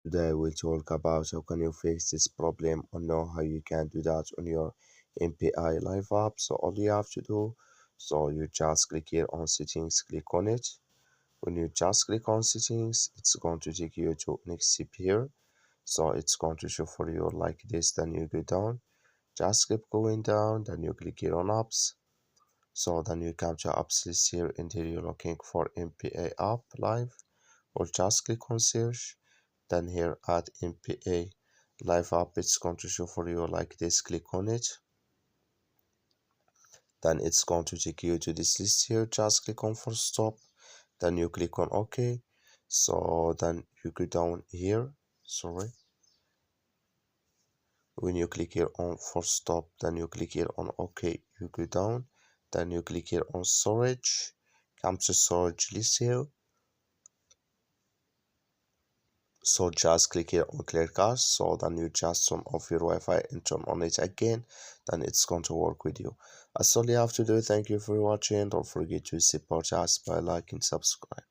Today we'll talk about how can you fix this problem or know how you can do that on your MPI Live app. So all you have to do, so you just click here on settings, click on it. When you just click on settings, it's going to take you to next step here. So it's going to show for you like this, then you go down. Just keep going down, then you click here on apps. So then you come to apps list here and here you're looking for MPA app live or just click on search. Then here add MPA live app, it's going to show for you like this, click on it. Then it's going to take you to this list here, just click on for stop. Then you click on OK. So then you go down here, sorry. When you click here on for stop, then you click here on OK, you go down. Then you click here on storage, come to storage list here. So just click here on clear cache. So then you just turn off your Wi-Fi and turn on it again, then it's going to work with you. That's all you have to do. Thank you for watching. Don't forget to support us by liking, subscribe.